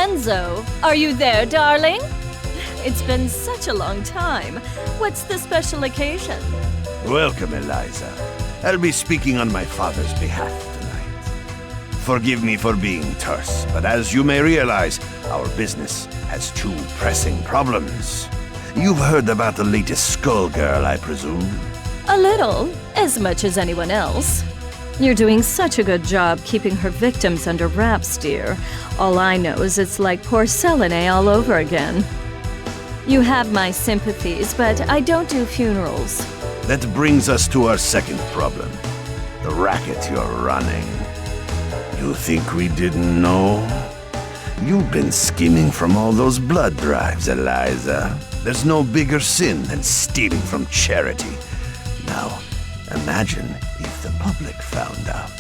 Lorenzo, are you there, darling? It's been such a long time. What's the special occasion? Welcome, Eliza. I'll be speaking on my father's behalf tonight. Forgive me for being terse, but as you may realize, our business has two pressing problems. You've heard about the latest skullgirl, I presume? A little, as much as anyone else. You're doing such a good job keeping her victims under wraps, dear. All I know is it's like porcelain all over again. You have my sympathies, but I don't do funerals. That brings us to our second problem. The racket you're running. You think we didn't know? You've been scheming from all those blood drives, Eliza. There's no bigger sin than stealing from charity. Now, imagine if the public found out.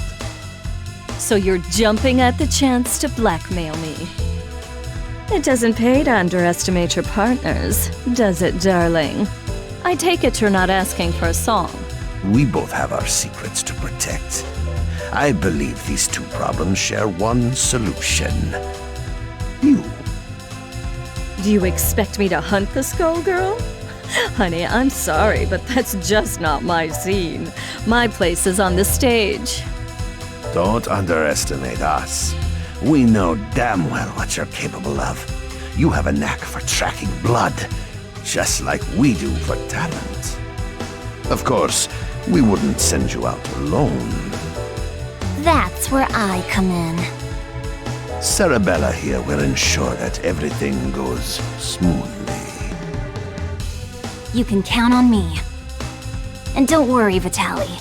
So you're jumping at the chance to blackmail me. It doesn't pay to underestimate your partners, does it, darling? I take it you're not asking for a song. We both have our secrets to protect. I believe these two problems share one solution. You. Do you expect me to hunt the skullgirl? Honey, I'm sorry, but that's just not my scene. My place is on the stage. Don't underestimate us. We know damn well what you're capable of. You have a knack for tracking blood, just like we do for talent. Of course, we wouldn't send you out alone. That's where I come in. Sarabella here will ensure that everything goes smoothly. You can count on me. And don't worry, Vitaly.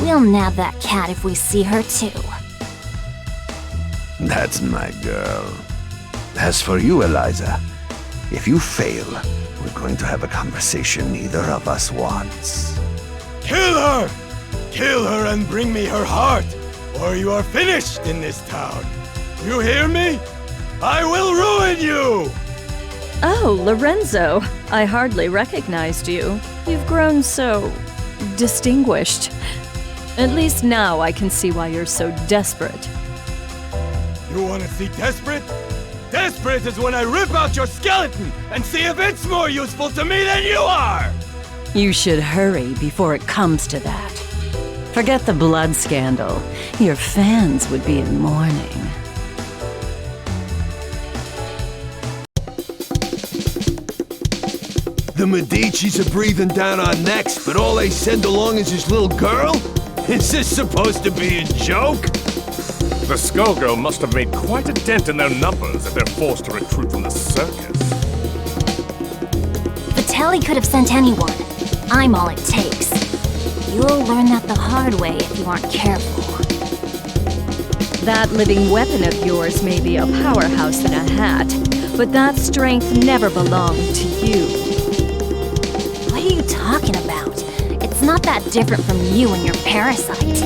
We'll nab that cat if we see her too. That's my girl. As for you, Eliza, if you fail, we're going to have a conversation neither of us wants. Kill her! Kill her and bring me her heart, or you are finished in this town. You hear me? I will ruin you! Oh, Lorenzo, I hardly recognized you. You've grown so distinguished. At least now I can see why you're so desperate. You want to see desperate? Desperate is when I rip out your skeleton and see if it's more useful to me than you are! You should hurry before it comes to that. Forget the blood scandal. Your fans would be in mourning. The Medicis are breathing down our necks, but all they send along is this little girl? Is this supposed to be a joke? The skullgirl must have made quite a dent in their numbers if they're forced to recruit from the circus. Vitaly could have sent anyone. I'm all it takes. You'll learn that the hard way if you aren't careful. That living weapon of yours may be a powerhouse in a hat, but that strength never belonged to you. What are you talking about? It's not that different from you and your parasite.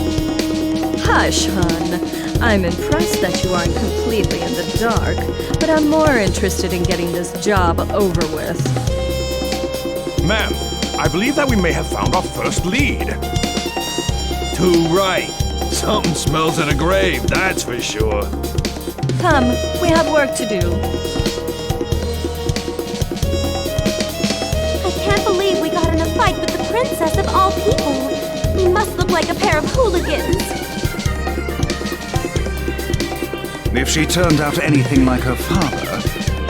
Hush, hun. I'm impressed that you aren't completely in the dark, but I'm more interested in getting this job over with. Ma'am, I believe that we may have found our first lead. Too right. Something smells of a grave, that's for sure. Come, we have work to do. I can't believe we got in a fight with the princess of all people. We must look like a pair of hooligans. If she turned out anything like her father,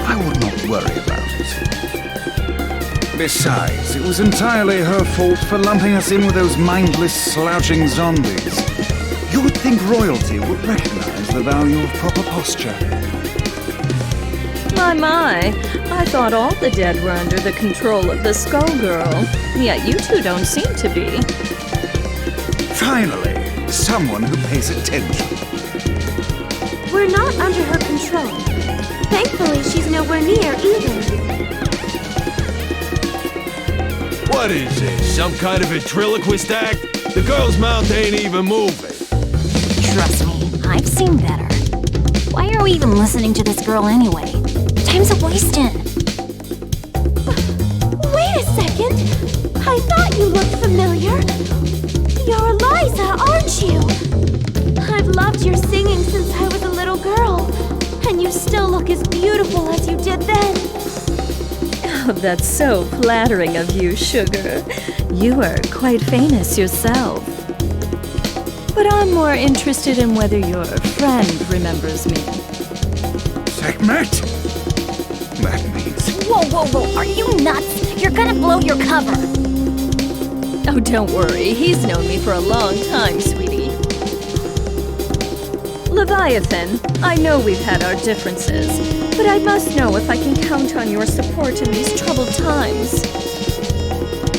I would not worry about it. Besides, it was entirely her fault for lumping us in with those mindless, slouching zombies. You would think royalty would recognize the value of proper posture. My, I thought all the dead were under the control of the skullgirl, yet you two don't seem to be. Finally, someone who pays attention. We're not under her control. Thankfully, she's nowhere near either. What is this, some kind of ventriloquist act? The girl's mouth ain't even moving. Trust me, I've seen better. Why are we even listening to this girl anyway? Time's a-wasting. Wait a second! I thought you looked familiar. You're Eliza, aren't you? I've loved your singing since I was a little girl, and you still look as beautiful as you did then. Oh, that's so flattering of you, Sugar. You are quite famous yourself. But I'm more interested in whether your friend remembers me. Sekhmet? That means... Whoa, are you nuts? You're gonna blow your cover. Oh, don't worry. He's known me for a long time, sweetie. Leviathan, I know we've had our differences, but I must know if I can count on your support in these troubled times.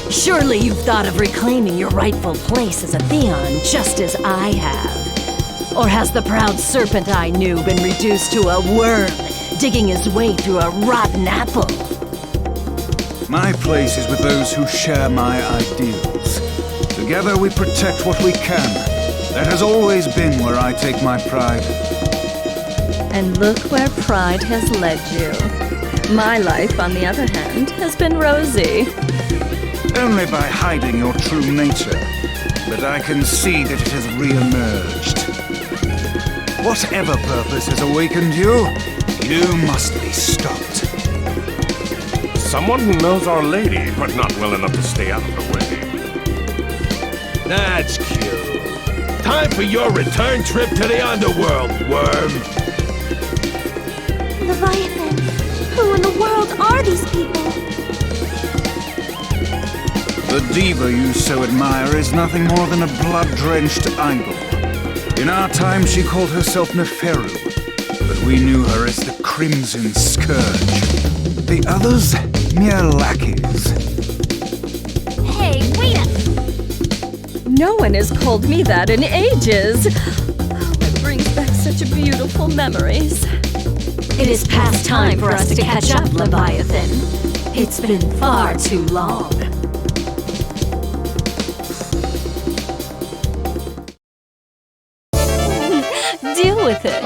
Surely you've thought of reclaiming your rightful place as a Theon, just as I have. Or has the proud serpent I knew been reduced to a worm, digging his way through a rotten apple? My place is with those who share my ideals. Together we protect what we can. That has always been where I take my pride. And look where pride has led you. My life, on the other hand, has been rosy. Only by hiding your true nature. But I can see that it has re-emerged. Whatever purpose has awakened you, you must be stopped. Someone who knows Our Lady, but not well enough to stay out of the way. That's cute. Time for your return trip to the underworld, worm. Leviathan, who in the world are these people? The diva you so admire is nothing more than a blood-drenched idol. In our time, she called herself Neferu, but we knew her as the Crimson Scourge. The others, mere lackeys. Hey, wait up! No one has called me that in ages. Oh, it brings back such beautiful memories. It is past time for us to catch up, Leviathan. It's been far too long. Deal with it.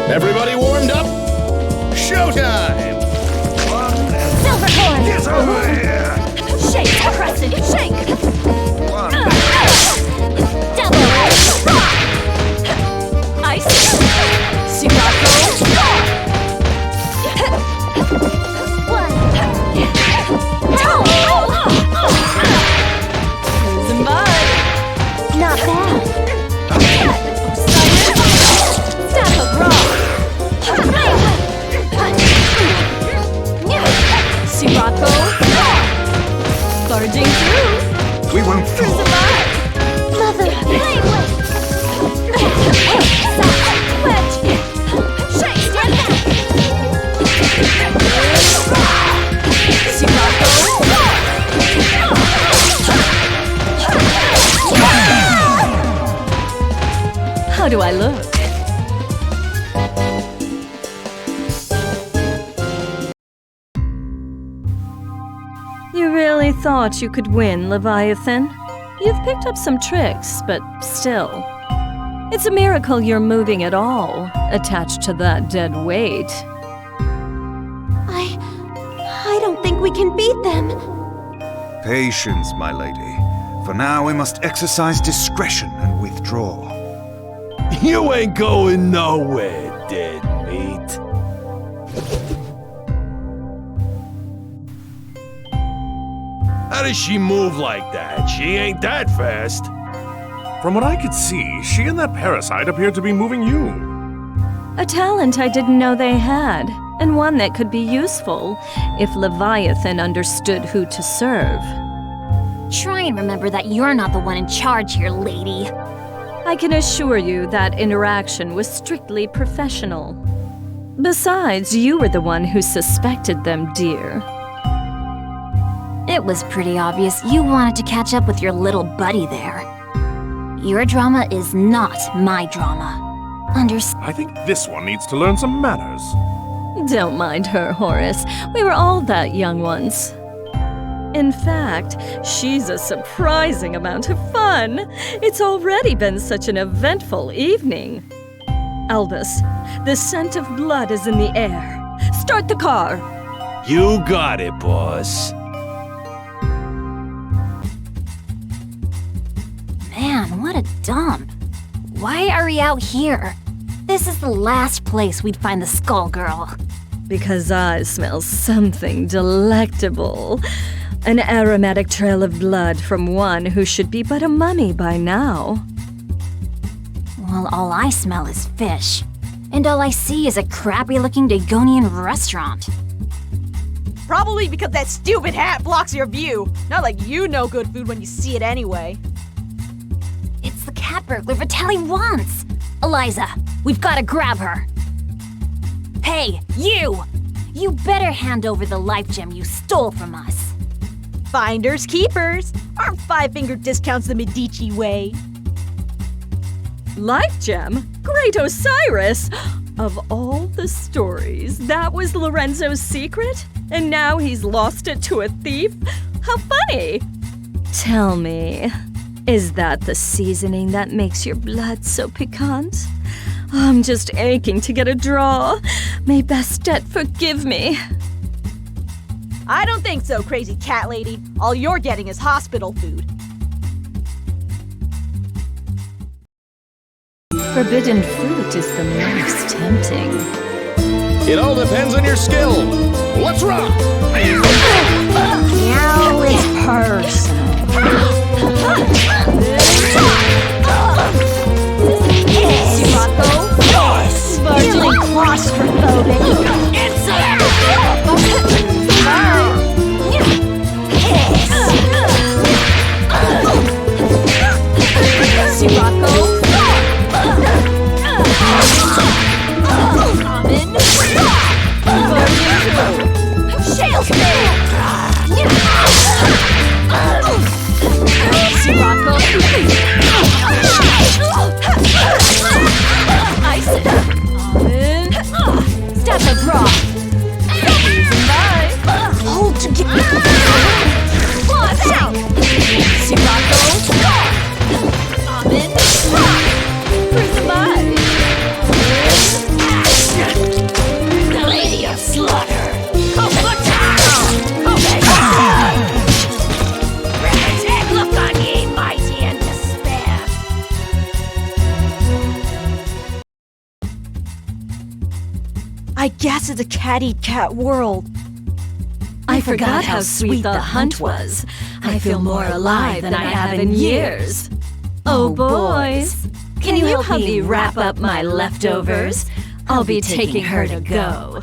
Everybody warmed up? Showtime! Silverhorn! Get over here! Shake, Crescent, shake! One. Double! Ice. Sirocco. Losing mud. Not bad. Staff of rock! Sirocco. Barging through. We won't fall. Mother, How do I look? You really thought you could win, Leviathan? You've picked up some tricks, but still. It's a miracle you're moving at all, attached to that dead weight. I don't think we can beat them. Patience, my lady. For now, we must exercise discretion and withdraw. You ain't going nowhere, dead meat. How does she move like that? She ain't that fast. From what I could see, she and that parasite appeared to be moving you. A talent I didn't know they had, and one that could be useful if Leviathan understood who to serve. Try and remember that you're not the one in charge here, lady. I can assure you that interaction was strictly professional. Besides, you were the one who suspected them, dear. It was pretty obvious you wanted to catch up with your little buddy there. Your drama is not my drama. I think this one needs to learn some manners. Don't mind her, Horace. We were all that young once. In fact, she's a surprising amount of fun. It's already been such an eventful evening. Albus, the scent of blood is in the air. Start the car. You got it, boss. Man, what a dump. Why are we out here? This is the last place we'd find the Skullgirl. Because I smell something delectable. An aromatic trail of blood from one who should be but a mummy by now. Well, all I smell is fish. And all I see is a crappy-looking Dagonian restaurant. Probably because that stupid hat blocks your view. Not like you know good food when you see it anyway. It's the cat burglar Vitaly wants! Eliza, we've gotta grab her. Hey, you! You better hand over the life gem you stole from us. Finders keepers. Aren't five-finger discounts the Medici way? Life gem? Great Osiris! Of all the stories, that was Lorenzo's secret? And now he's lost it to a thief? How funny! Tell me, is that the seasoning that makes your blood so piquant? I'm just aching to get a draw. May Bastet forgive me. I don't think so, crazy cat lady. All you're getting is hospital food. Forbidden fruit is the most tempting. It all depends on your skill. Let's rock! Now it's personal. Sirocco? Yes! Feeling claustrophobic. Sirocco? Step a draw. Hold together. Watch out. The Lady of Slaughter. Look on ye, mighty and despair. I guess it's a cat-eat-cat world. I forgot how sweet the hunt was. I feel more alive than I have in years. Oh, boys, can you help me wrap up my leftovers? I'll be taking her to go.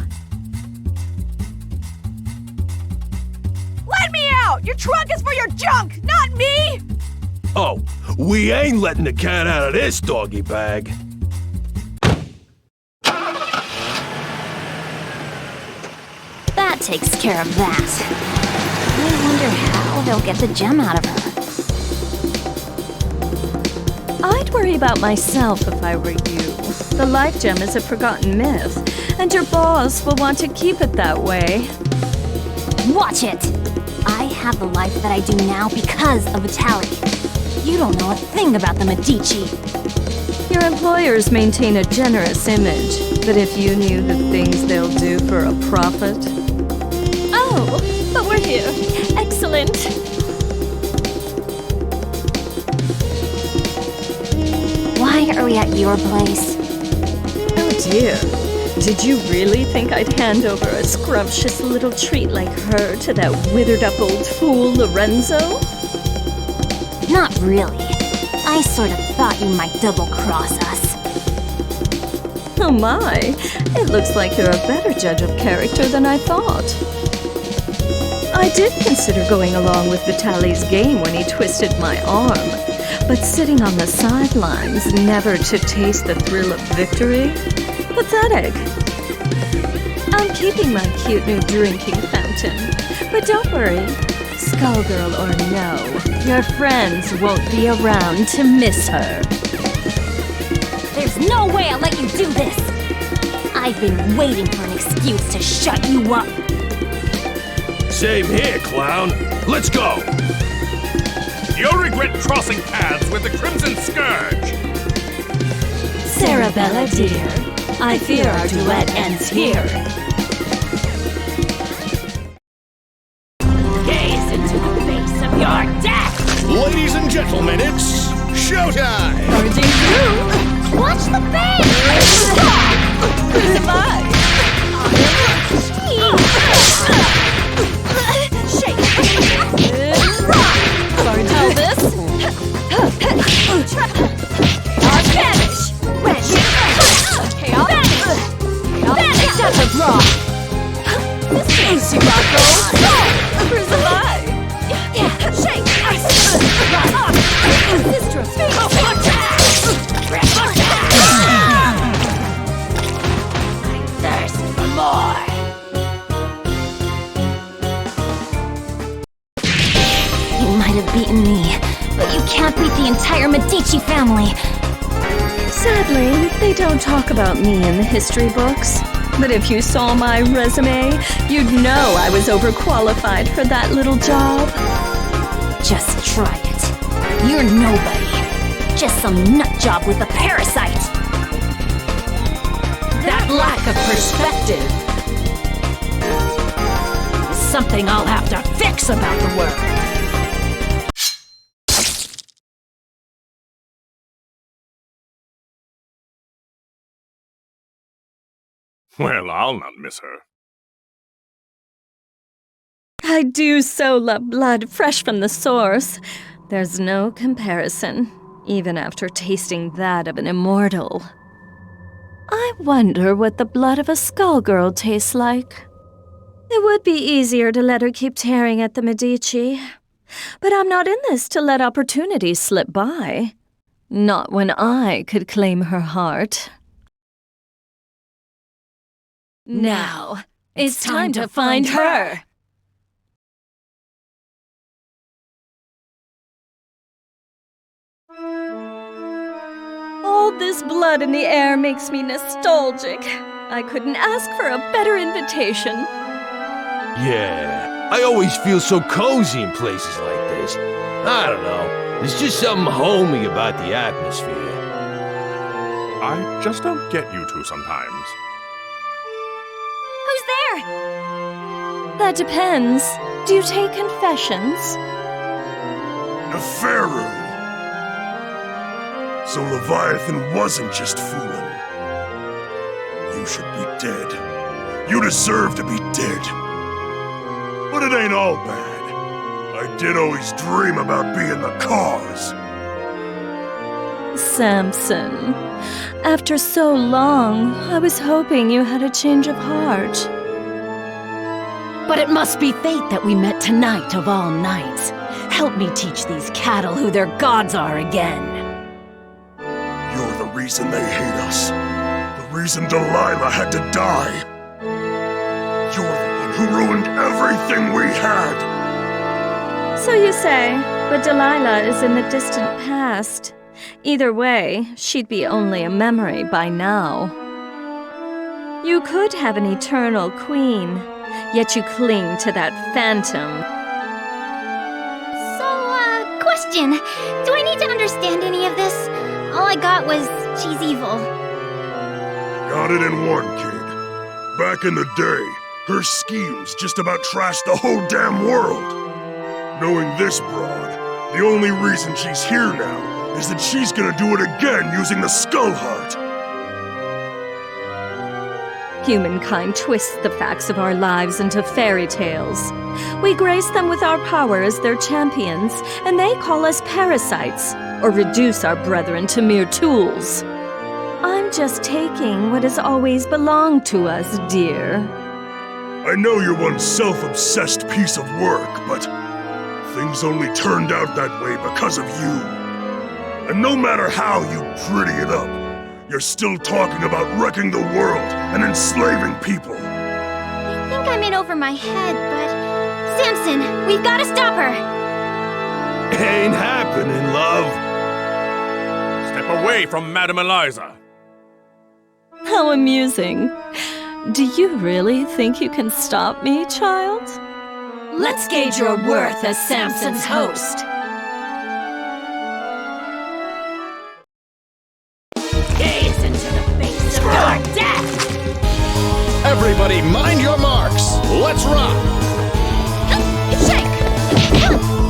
Let me out! Your trunk is for your junk, not me! Oh, we ain't letting the cat out of this doggy bag. That takes care of that. I wonder how they'll get the gem out of her. I'd worry about myself if I were you. The life gem is a forgotten myth, and your boss will want to keep it that way. Watch it! I have the life that I do now because of Vitaly. You don't know a thing about the Medici. Your employers maintain a generous image, but if you knew the things they'll do for a profit... Oh, but we're here. Excellent. Why are we at your place? Oh dear. Did you really think I'd hand over a scrumptious little treat like her to that withered-up old fool, Lorenzo? Not really. I sort of thought you might double-cross us. Oh my, it looks like you're a better judge of character than I thought. I did consider going along with Vitaly's game when he twisted my arm, but sitting on the sidelines, never to taste the thrill of victory? Pathetic. I'm keeping my cute new drinking fountain, but don't worry, Skullgirl or no, your friends won't be around to miss her. There's no way I'll let you do this! I've been waiting for an excuse to shut you up. Same here, clown. Let's go. You'll regret crossing paths with the Crimson Scourge. Sarabella, dear, I fear our duet ends here. Gaze into the face of your death. Ladies and gentlemen, it's showtime. Charging through! Watch the face! might have beaten me, but you can't beat the entire Medici family. Sadly, they don't talk about me in the history books. But if you saw my resume, you'd know I was overqualified for that little job. Just try it. You're nobody. Just some nutjob with a parasite. That lack of perspective is something I'll have to fix about the world. Well, I'll not miss her. I do so love blood fresh from the source. There's no comparison, even after tasting that of an immortal. I wonder what the blood of a skullgirl tastes like. It would be easier to let her keep tearing at the Medici. But I'm not in this to let opportunities slip by. Not when I could claim her heart. Now, it's time to find her! All this blood in the air makes me nostalgic. I couldn't ask for a better invitation. Yeah, I always feel so cozy in places like this. I don't know, there's just something homey about the atmosphere. I just don't get you two sometimes. Who's there? That depends. Do you take confessions? Neferu! So Leviathan wasn't just fooling. You should be dead. You deserve to be dead. But it ain't all bad. I did always dream about being the cause. Samson, after so long, I was hoping you had a change of heart. But it must be fate that we met tonight of all nights. Help me teach these cattle who their gods are again. You're the reason they hate us. The reason Delilah had to die. You're the one who ruined everything we had. So you say, but Delilah is in the distant past. Either way, she'd be only a memory by now. You could have an eternal queen, yet you cling to that phantom. So, question. Do I need to understand any of this? All I got was she's evil. Got it in one, kid. Back in the day, her schemes just about trashed the whole damn world. Knowing this broad, the only reason she's here now is that she's gonna do it again using the Skull Heart. Humankind twists the facts of our lives into fairy tales. We grace them with our power as their champions, and they call us parasites, or reduce our brethren to mere tools. I'm just taking what has always belonged to us, dear. I know you're one self-obsessed piece of work, but things only turned out that way because of you. And no matter how you pretty it up, you're still talking about wrecking the world and enslaving people. I think I'm in over my head, but... Samson, we've got to stop her! Ain't happening, love. Step away from Madame Eliza. How amusing. Do you really think you can stop me, child? Let's gauge your worth as Samson's host. Gaze into the face of your death! Everybody mind your marks. Let's rock. Shake!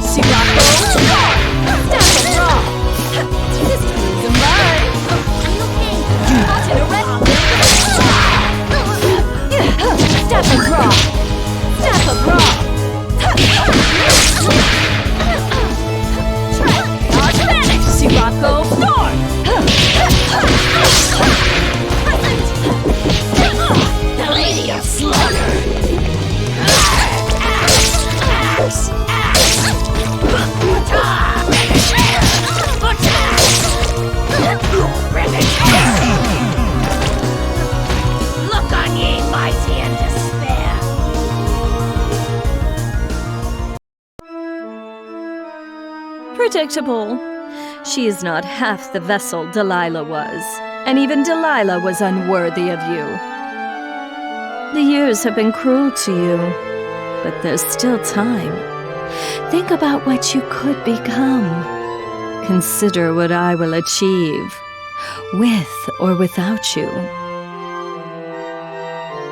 See rock those? Stop it, raw! This is mine! I'm okay. Caught in a red... Stop it, raw! Stop it, raw! predictable. She is not half the vessel Delilah was, and even Delilah was unworthy of you. The years have been cruel to you, but there's still time. Think about what you could become. Consider what I will achieve, with or without you.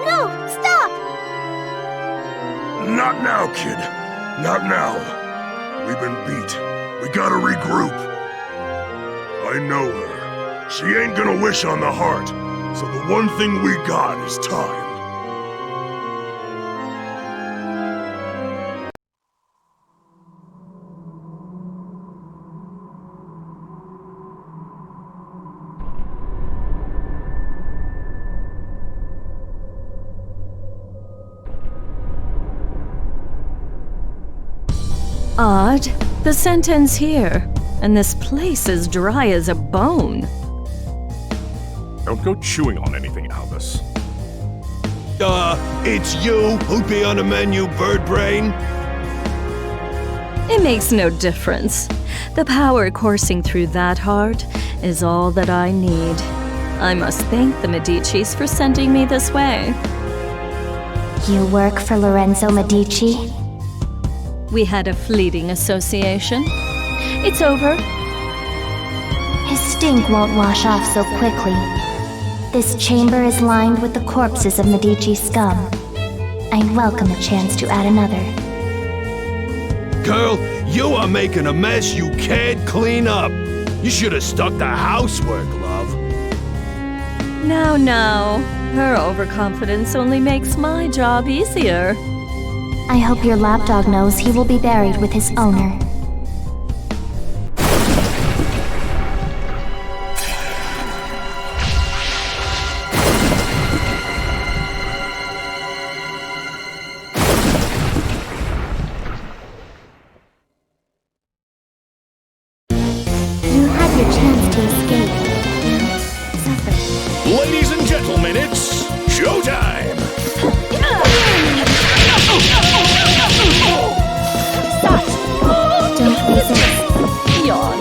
No, stop! Not now, kid. Not now. We've been beat. We gotta regroup. I know her. She ain't gonna wish on the heart, so the one thing we got is time. Odd. The scent ends here, and this place is dry as a bone. Don't go chewing on anything, Albus. It's you who'd be on the menu, bird brain? It makes no difference. The power coursing through that heart is all that I need. I must thank the Medicis for sending me this way. You work for Lorenzo Medici? We had a fleeting association. It's over. His stink won't wash off so quickly. This chamber is lined with the corpses of Medici scum. I'd welcome a chance to add another. Girl, you are making a mess you can't clean up. You should have stuck to housework, love. Now, her overconfidence only makes my job easier. I hope your lapdog knows he will be buried with his owner. You had your chance to escape. Now, suffer. Ladies and gentlemen, it's showtime! Don't resist. Yawn.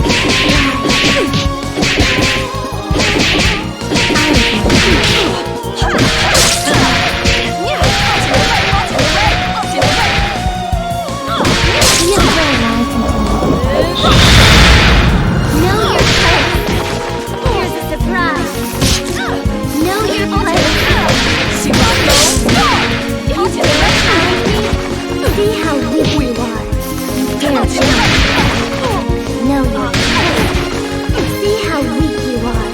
Know your place. Here's a surprise. Know your place. See how weak you are. Dare challenge. Know your place. See how weak you are.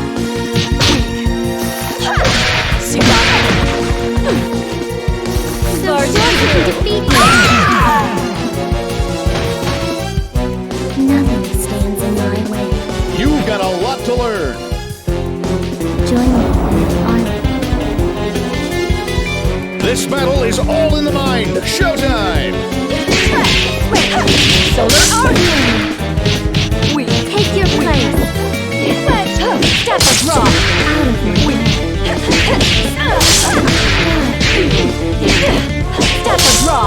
So dare to defeat me. Nothing stands in my way. You've got a lot to learn. Join me in the army. This battle is all in the mind. Showtime! Solar arc! Take your place. Step a draw! Out of my way. Step a draw!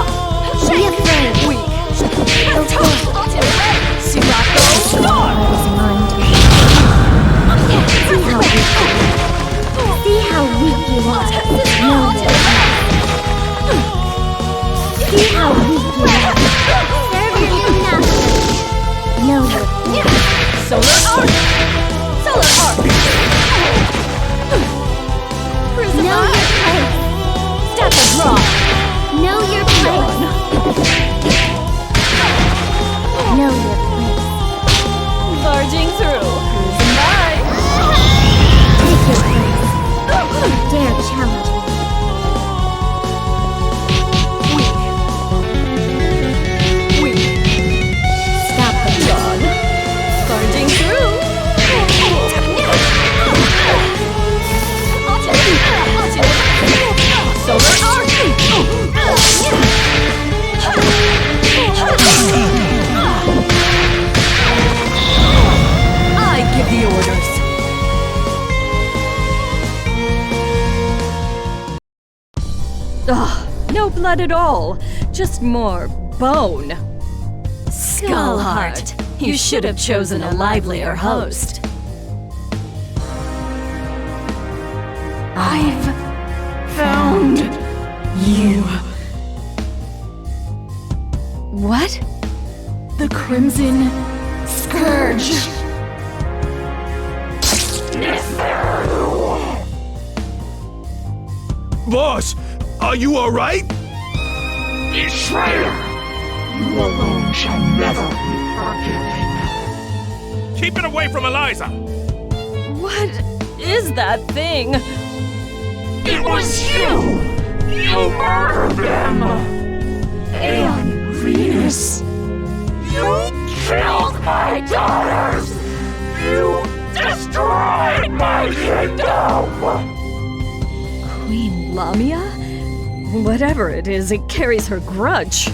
Be afraid. Sirocco storm! What is mine to See how weak you are. Know your See how weak you are. Serve your new master. Know your Solar arc! Solar arc! Know your place. Step a draw! Know your place. Know your place. Barging through. Cruising by. Take your place. Dare challenge me. Stop the Yawn. Barging through. Solar arc! I give the orders. Ugh, no blood at all. Just more bone. Skull heart. You should have chosen a livelier host. I've found you. What? The Crimson Scourge. Boss, are you alright? Betrayer! You alone shall never be forgiven. Keep it away from Eliza! What is that thing? It was you! You murdered them! And Venus! You killed my daughters! You destroyed my kingdom! Queen Lamia? Whatever it is, it carries her grudge.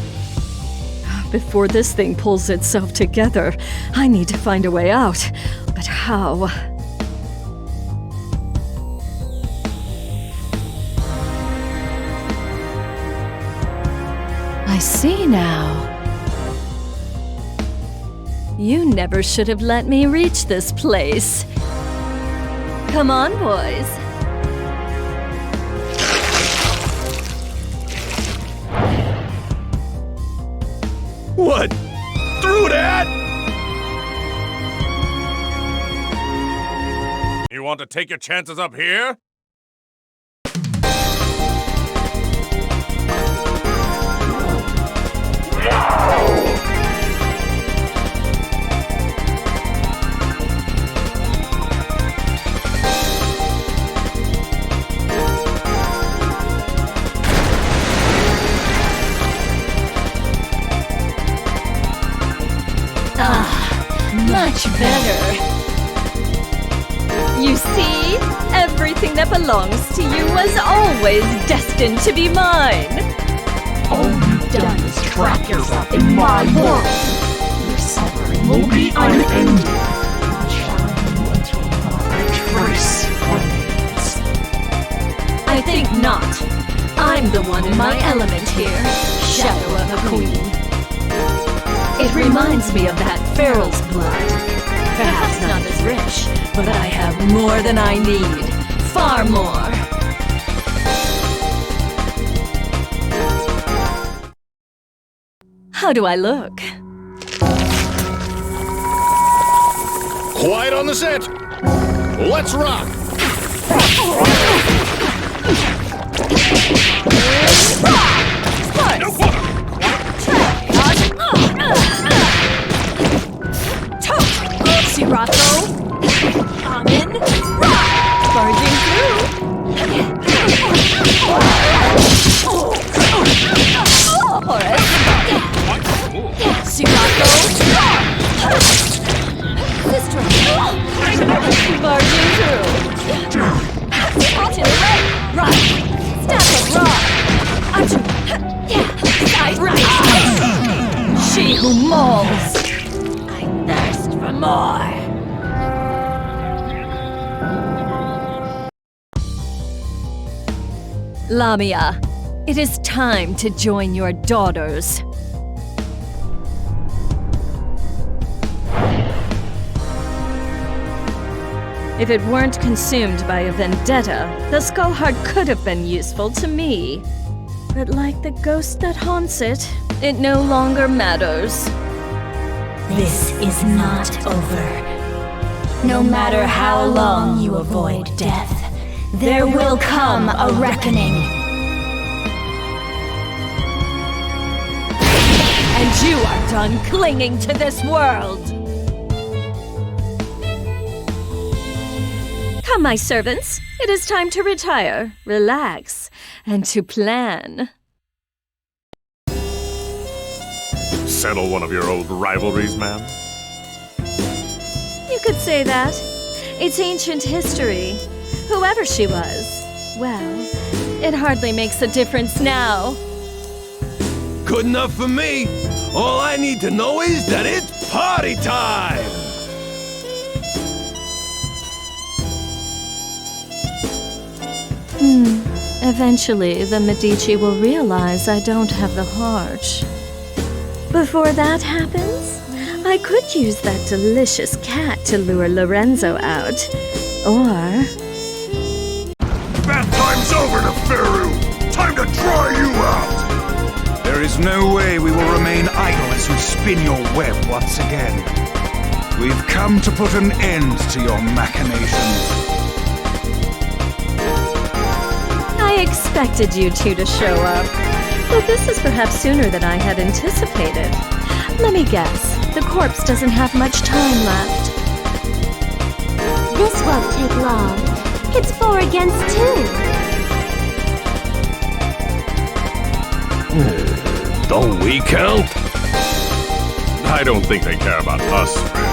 Before this thing pulls itself together, I need to find a way out. But how? I see now. You never should have let me reach this place. Come on, boys. What? Through that? You want to take your chances up here? Much better. You see? Everything that belongs to you was always destined to be mine. All you've done is trap yourself in my world. Your suffering will be unending. Charm you until not a trace remains. I think not. I'm the one in my element here, Shadow of a Queen. It reminds me of that Feral's blood. Perhaps not as rich, but I have more than I need. Far more. How do I look? Quiet on the set! Let's rock! Sirocco, I'm in. Barging through. Horace. Sirocco, Sister. Barging through. To the right. Step abroad. Right. She who mauls. I thirst for more. Lamia, it is time to join your daughters. If it weren't consumed by a vendetta, the skull heart could have been useful to me. But like the ghost that haunts it, it no longer matters. this is not over. No matter how long you avoid death, there will come a reckoning. And you are done clinging to this world! Come, my servants. It is time to retire, relax, and to plan. Settle one of your old rivalries, ma'am? You could say that. It's ancient history. Whoever she was, well, it hardly makes a difference now. Good enough for me. All I need to know is that it's party time! Eventually, the Medici will realize I don't have the heart. Before that happens, I could use that delicious cat to lure Lorenzo out. Or... That time's over, Neferu! Time to dry you out! There is no way we will remain idle as you spin your web once again. We've come to put an end to your machinations. I expected you two to show up. Though this is perhaps sooner than I had anticipated. Let me guess, the corpse doesn't have much time left. This won't take long. It's 4 against 2. Don't we count? I don't think they care about us, friend.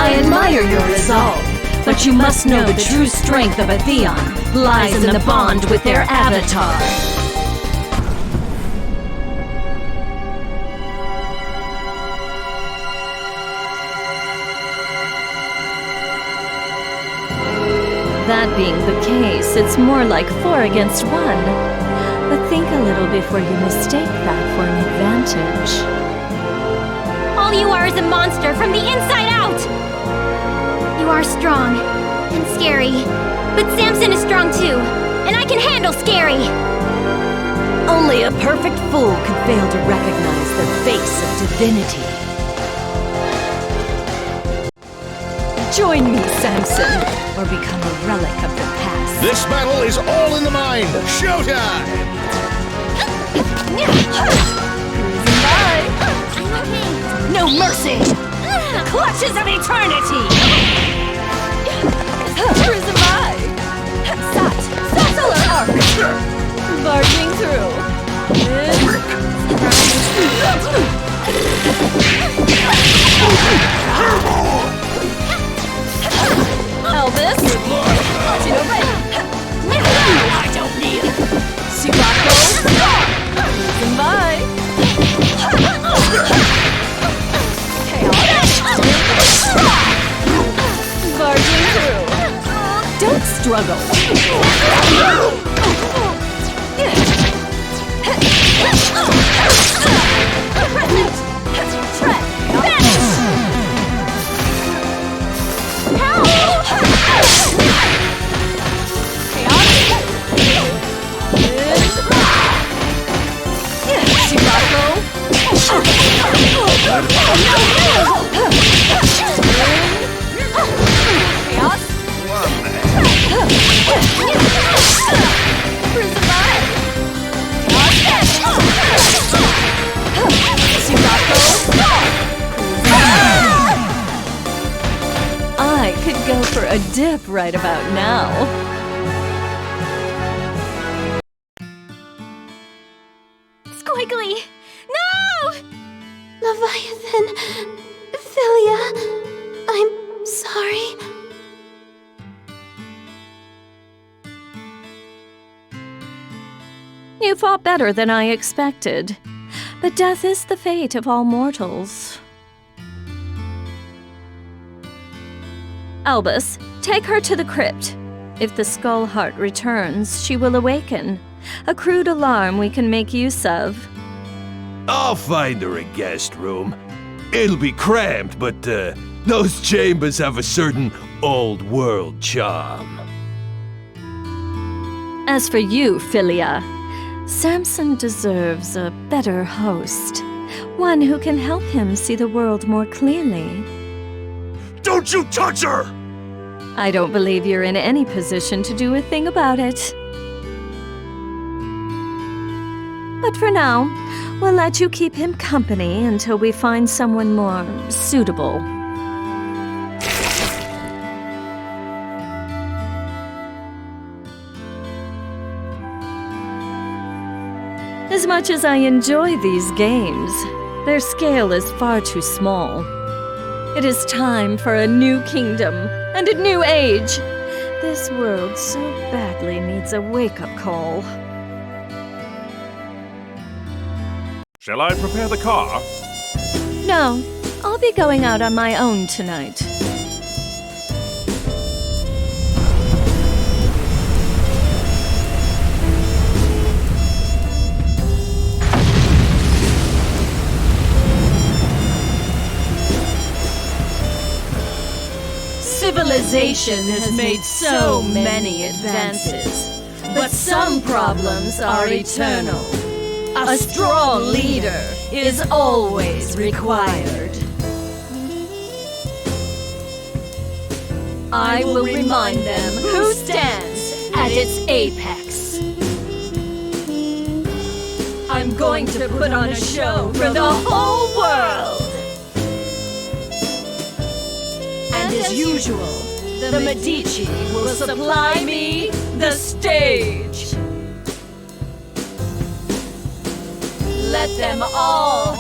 I admire your resolve, but you must know the true strength of a Theon lies in the bond with their avatar. That being the case, it's more like 4 against 1. But think a little before you mistake that for an advantage. All you are is a monster from the inside out! You are strong and scary, but Samson is strong too, and I can handle scary! Only a perfect fool could fail to recognize the face of divinity. Join me, Samson, or become a relic of the past. This battle is all in the mind! Showtime! No mercy! Clutches of eternity! Prison by! Sat! Solar arc! Barging through. Elvis! I don't need it! Sirocco! Prison by! Barging through. Don't struggle! I could go for a dip right about now. Squiggly! No! Leviathan, Philia, I'm sorry. You fought better than I expected. But death is the fate of all mortals. Albus, take her to the crypt. If the skull heart returns, she will awaken. A crude alarm we can make use of. I'll find her a guest room. It'll be cramped, but those chambers have a certain old-world charm. As for you, Philia, Samson deserves a better host. One who can help him see the world more clearly. Don't you touch her! I don't believe you're in any position to do a thing about it. But for now, we'll let you keep him company until we find someone more suitable. As much as I enjoy these games, their scale is far too small. It is time for a new kingdom and a new age. This world so badly needs a wake-up call. Shall I prepare the car? No, I'll be going out on my own tonight. Civilization has made so many advances, but some problems are eternal. A strong leader is always required. I will remind them who stands at its apex. I'm going to put on a show for the whole world. And as usual, the Medici will supply me the stage. Let them all